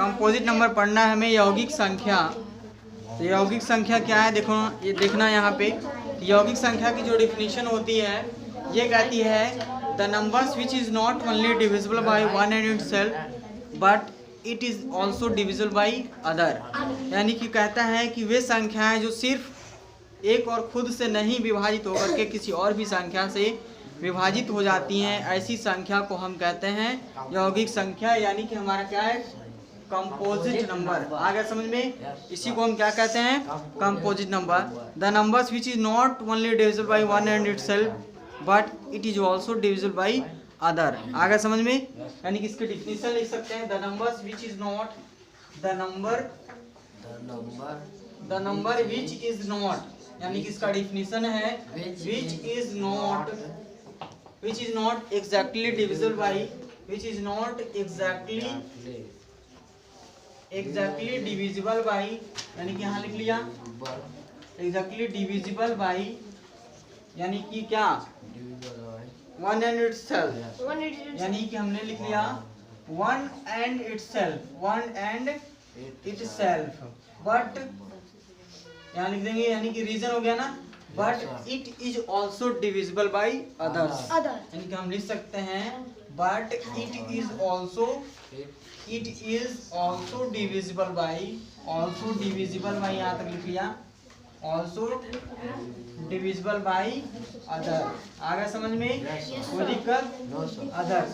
Composite number पढ़ना है हमें यौगिक संख्या। तो यौगिक संख्या क्या है, देखो ये देखना यहाँ पे। यौगिक संख्या की जो डिफिनीशन होती है ये कहती है the numbers which is not only divisible by one and itself but it is also divisible by other. यानी कि कहता है कि वे संख्याएं जो सिर्फ एक और खुद से नहीं विभाजित होकर के किसी और भी संख्या से विभाजित हो जाती हैं, ऐसी संख्या को हम कहते हैं यौगिक संख्या। यानी कि हमारा क्या है, कंपोजिट नंबर। आ गया समझ में? इसी को हम क्या कहते हैं, composite number. The numbers which is not only divisible by one and itself but it is also divisible by other. आ गया समझ में? यानी कि इसके डिफिनीशन लिख सकते हैं, the numbers which is not, the number which is not, यानी कि इसका डिफिनीशन है विच is not exactly divisible by, which is not exactly divisible by, यानी कि यहाँ लिख लिया एग्जैक्टली डिविजिबल बाय, यानी कि क्या, वन एंड इटसेल्फ, यानी कि हमने लिख लिया वन एंड इटसेल्फ, बट यहाँ लिख देंगे, यानी कि रीजन हो गया ना, but it is also divisible by others. यानी कि हम लिख सकते हैं but it is also divisible bye, यहाँ तक लिख लिया, ऑल्सो डिविजिबल बाय अदर। आ गया समझ में? कोई दिक्कत? अदर्स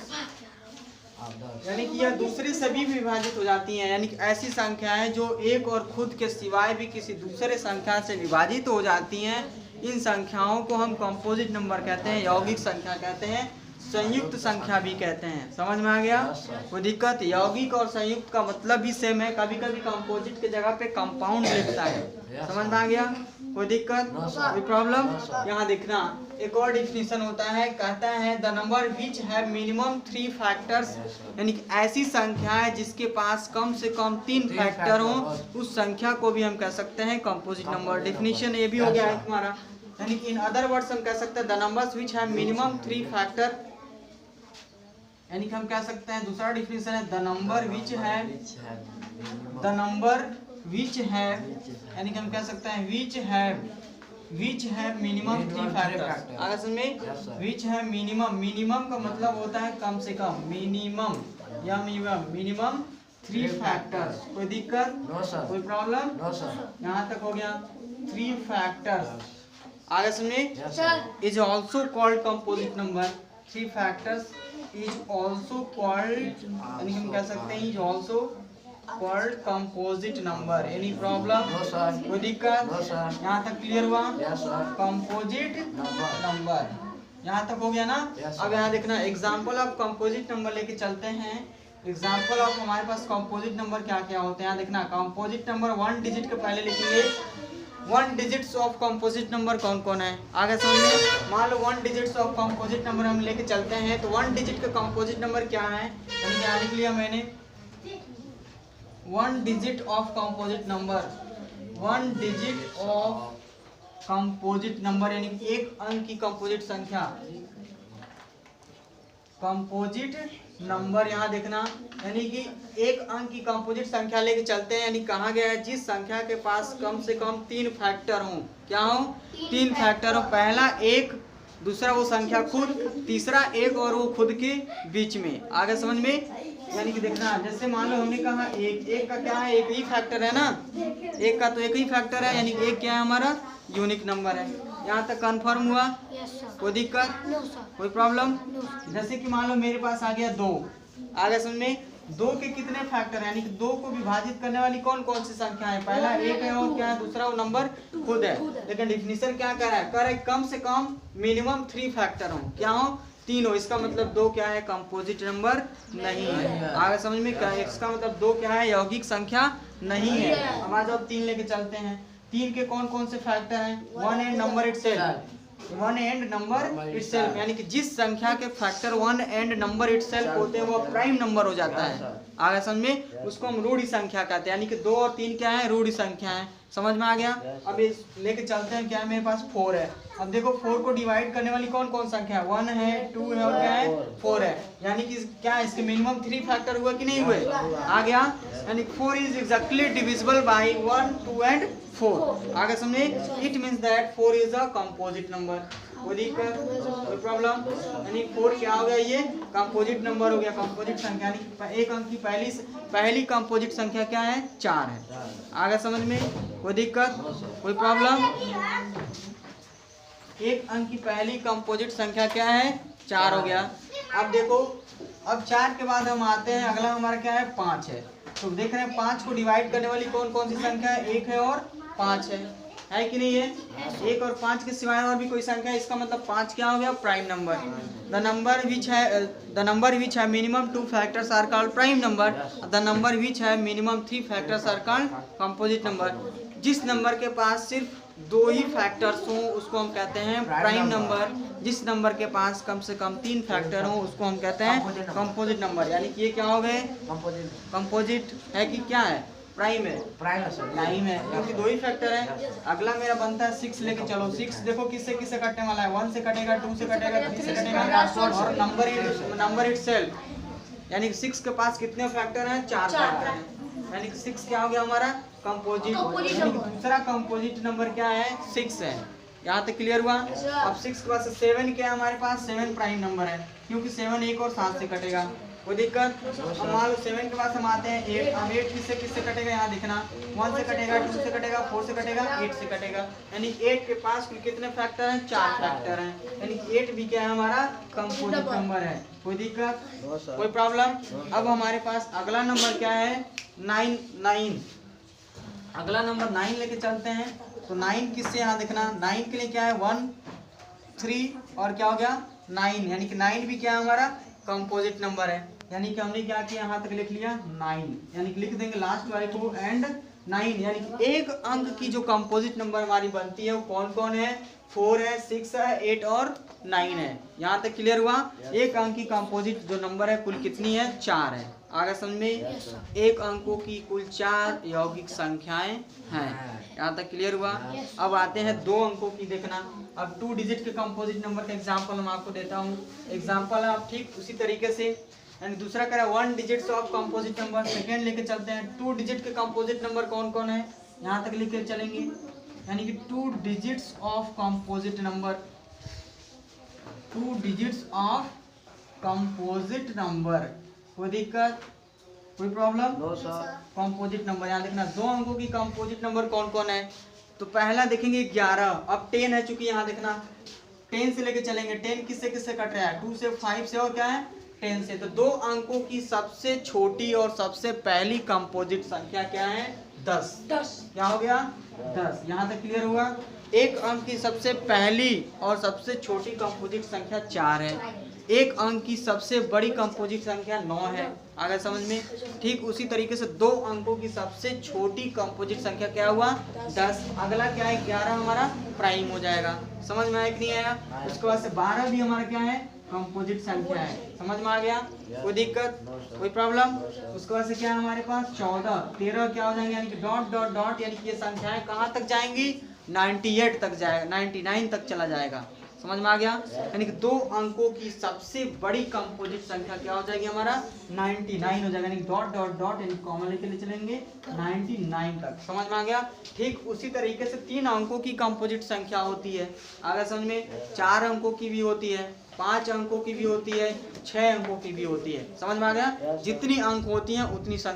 यानी कि यह दूसरे से भी विभाजित हो जाती हैं, यानी कि ऐसी संख्याएं जो एक और खुद के सिवाय भी किसी दूसरे संख्या से विभाजित हो जाती हैं, इन संख्याओं को हम कंपोजिट नंबर कहते हैं, यौगिक संख्या कहते हैं, संयुक्त संख्या भी कहते हैं। समझ में आ गया? कोई दिक्कत? यौगिक और संयुक्त का मतलब भी सेम है, कभी कभी कंपोजिट की जगह पे कंपाउंड लिखता है। समझ में आ गया? कोई दिक्कत? कोई प्रॉब्लम? यहाँ देखना एक और डिफिनीशन होता है, कहता है the number which have minimum 3 factors, यानी कि ऐसी संख्या है जिसके पास कम से कम 3 फैक्टर हो, उस संख्या को भी हम कह सकते हैं कंपोजिट नंबर। डिफिनीशन ये भी हो गया है हमारा। यानी कि इन अदर वर्ड्स हम कह सकते हैं the numbers which have minimum 3 factor, यानी कि हम कह सकते हैं दूसरा डिफिनीशन है द नंबर विच हैव, यानी कि हम कह सकते हैं विच हैव मिनिमम 3 फैक्टर्स। आगे समझ में? विच हैव मिनिमम का मतलब होता है कम से कम, मिनिमम 3 फैक्टर्स। कोई दिक्कत? कोई प्रॉब्लम? यहाँ तक हो गया 3 फैक्टर्स। आगे समझे? Is also called composite number. 3 factors is also called, यानी हम कह सकते हैं is also called composite number. Any problem? कोई दिक्कत? यहाँ तक क्लियर हुआ? कंपोजिट नंबर यहाँ तक हो गया ना? अब यहाँ देखना एग्जाम्पल ऑफ कंपोजिट नंबर लेके चलते हैं। एग्जाम्पल ऑफ हमारे पास कंपोजिट नंबर क्या क्या होते हैं, यहाँ देखना कंपोजिट नंबर 1 डिजिट के पहले लिखेंगे। 1 डिजिट्स ऑफ कंपोजिट नंबर कौन कौन है? आगे समझिए, मान लो 1 डिजिट्स ऑफ कंपोजिट नंबर हम लेके चलते हैं, तो 1 डिजिट का कंपोजिट नंबर क्या है, यानी यहाँ लिख लिया मैंने 1 digit of composite number, 1 digit of composite number, यानी कि एक अंक की कंपोजिट संख्या, कंपोजिट नंबर। यहाँ देखना, यानी कि एक अंक की कंपोजिट संख्या लेके चलते हैं, यानी कहा गया है जिस संख्या के पास कम से कम 3 फैक्टर हो। क्या हो? 3 फैक्टर हो। पहला एक, दूसरा वो संख्या खुद, तीसरा एक और वो खुद के बीच में। आगे समझ में? यानी कि देखना, जैसे मान लो हमने कहा एक का क्या है, एक ही फैक्टर है ना, एक का तो एक ही फैक्टर है, यानी एक क्या है हमारा, यूनिक नंबर है। यहाँ तक कंफर्म हुआ? कोई दिक्कत? कोई प्रॉब्लम? जैसे कि मान लो मेरे पास आ गया 2। आगे समझ में? 2 के कितने फैक्टर है, यानी कि 2 को विभाजित करने वाली कौन कौन सी संख्या है? पहला एक है और क्या है, दूसरा वो नंबर खुद है। लेकिन डिफिनीशन क्या कर रहा है, कर कम से कम मिनिमम 3 फैक्टर हो। क्या हो? 3 हो। इसका मतलब 2 क्या है, कंपोजिट नंबर नहीं है। आगे समझ में? क्या इसका मतलब 2 क्या है, यौगिक संख्या नहीं है। हम आज अब 3 लेके चलते हैं। 3 के कौन कौन से फैक्टर हैं? 1 and number itself, 1 and number itself, यानी कि जिस संख्या के फैक्टर 1 एंड नंबर इटसेल्फ होते हैं वो प्राइम नंबर हो जाता है। आगे समझ में? उसको हम रूढ़ संख्या कहते हैं, यानी कि 2 और 3 क्या है, रूढ़ संख्या है। समझ में आ गया। अब इस लेके चलते हैं, क्या है मेरे पास 4 है। अब देखो 4 को डिवाइड करने वाली कौन कौन संख्या है, 1 है, 2 है और क्या है 4 है। यानी कि क्या है, इसके मिनिमम 3 फैक्टर हुआ कि नहीं हुए, आ गया। यानी 4 is exactly divisible by 1, 2 and 4। आगे समझे, it means that 4 is a composite number. कोई दिक्कत, कोई प्रॉब्लम? यानी 4 क्या हो गया, ये कंपोजिट नंबर हो गया, कंपोजिट संख्या। यानी एक अंक की पहली कंपोजिट संख्या क्या है, 4 है। आगे समझ में, कोई दिक्कत, कोई प्रॉब्लम? एक अंक की पहली कंपोजिट संख्या क्या है, 4 हो गया। अब देखो, अब 4 के बाद हम आते हैं, अगला हमारा क्या है, 5 है। तो देख रहे हैं 5 को डिवाइड करने वाली कौन कौन सी संख्या है, 1 है और 5 है कि नहीं है? 1 और 5 के सिवाय और भी कोई संख्या है, इसका मतलब 5 क्या हो गया, prime number. The number which है minimum 2 factors are called prime number. The number which है minimum 3 factors are called composite number. जिस नंबर के पास सिर्फ 2 ही फैक्टर्स हों उसको हम कहते हैं प्राइम नंबर। जिस नंबर के पास कम से कम 3 फैक्टर हों उसको हम कहते हैं कंपोजिट नंबर। यानी कि ये क्या हो गए, कंपोजिट है कि क्या है, प्राइम है, प्राइम है क्योंकि 2 ही फैक्टर है। अगला मेरा बनता है 6 लेके चलो। 6 देखो किससे किससे कटने वाला है, 1 से कटेगा, 2 से कटेगा, 3 से कटेगा और नंबर इटसेल्फ। यानी 6 के पास कितने फैक्टर हैं, 4 फैक्टर हैं। यानी कि 6 क्या हो गया हमारा, कंपोजिट। दूसरा कंपोजिट नंबर क्या है, 6 है। यहाँ तक क्लियर हुआ। अब 6 के पास 7 क्या है हमारे पास, 7 प्राइम नंबर है क्योंकि 7 1 और 7 से कटेगा। कोई दिक्कत? अब मान लो 7 के पास हम आते हैं 8। अब 8 किससे किससे कटेगा, यहाँ दिखना, 1 से कटेगा, 2 से कटेगा, 4 से कटेगा, 8 से कटेगा। यानी 8 के पास कितने फैक्टर हैं, 4 फैक्टर हैं। यानी 8 भी क्या है हमारा, कंपोजिट नंबर है। कोई दिक्कत, कोई प्रॉब्लम? अब हमारे पास अगला नंबर क्या है, 9। अगला नंबर 9 लेके चलते हैं। तो 9 किससे, यहाँ देखना, 9 के लिए क्या है, 1 3 और क्या हो गया 9। यानी कि 9 भी क्या है हमारा, कंपोजिट नंबर है। यानी कि हमने क्या किया, यहाँ तक लिख लिया 9। यानी कि लिख देंगे लास्ट वाले को एंड 9। यानी कि एक अंक की जो कंपोजिट नंबर हमारी बनती है वो कौन कौन है, 4 है, 6 है, 8 और 9 है। यहाँ तक क्लियर हुआ। एक अंक की कंपोजिट जो नंबर है कुल कितनी है, 4 है। आगे समझ में, एक अंकों की कुल 4 यौगिक संख्याएं हैं। यहाँ तक क्लियर हुआ। अब आते हैं 2 अंकों की, देखना। अब 2 डिजिट के कंपोजिट नंबर का एग्जांपल मैं आपको देता हूँ। एग्जांपल है आप ठीक उसी तरीके से, यानी दूसरा कह रहा है 1 digits of composite number. Second लेके चलते हैं 2 डिजिट के कंपोजिट नंबर कौन कौन है, यहाँ तक लेके चलेंगे। यानी कि 2 digits of composite number, 2 digits of composite number. कोई दिक्कत, कोई प्रॉब्लम? कंपोजिट नंबर यहाँ देखना, 2 अंकों की कंपोजिट नंबर कौन कौन है। तो पहला देखेंगे 11। अब 10 है, चूंकि यहाँ देखना 10 से लेके चलेंगे। 10 किससे किससे कट रहा है, 2 से, 5 से और क्या है 10 से। तो 2 अंकों की सबसे छोटी और सबसे पहली कंपोजिट संख्या क्या है, 10। क्या हो गया, 10। यहाँ तक क्लियर हुआ। एक अंक की सबसे पहली और सबसे छोटी कंपोजिट संख्या 4 है। एक अंक की सबसे बड़ी कंपोजिट संख्या 9 है। आगे समझ में, ठीक उसी तरीके से 2 अंकों की सबसे छोटी कंपोजिट संख्या क्या हुआ, 10। अगला क्या है, 11 हमारा प्राइम हो जाएगा। समझ में आया कि नहीं आया? उसके बाद से 12 भी हमारा क्या है, कंपोजिट संख्या है। समझ में आ गया, कोई दिक्कत, कोई प्रॉब्लम? उसके बाद से क्या है हमारे पास 14, 13 क्या हो जाएंगे, यानी कि डॉट डॉट डॉट, यानी कि ये संख्याएं कहाँ तक जाएंगी, 98 तक जाएगा, 99 तक चला जाएगा। समझ में आ गया। यानी कि 2 अंकों की सबसे बड़ी कंपोजिट संख्या क्या हो जाएगी हमारा, 99 हो जाएगा। यानी डॉट डॉट डॉट यानी कॉमन लेके ले चलेंगे 99 तक। समझ में आ गया। ठीक उसी तरीके से 3 अंकों की कंपोजिट संख्या होती है। आगे समझ में, 4 अंकों की भी होती है, 5 अंकों की भी होती है, 6 अंकों की भी होती है। समझ में आ गया। जितनी अंक होती हैं उतनी संख्या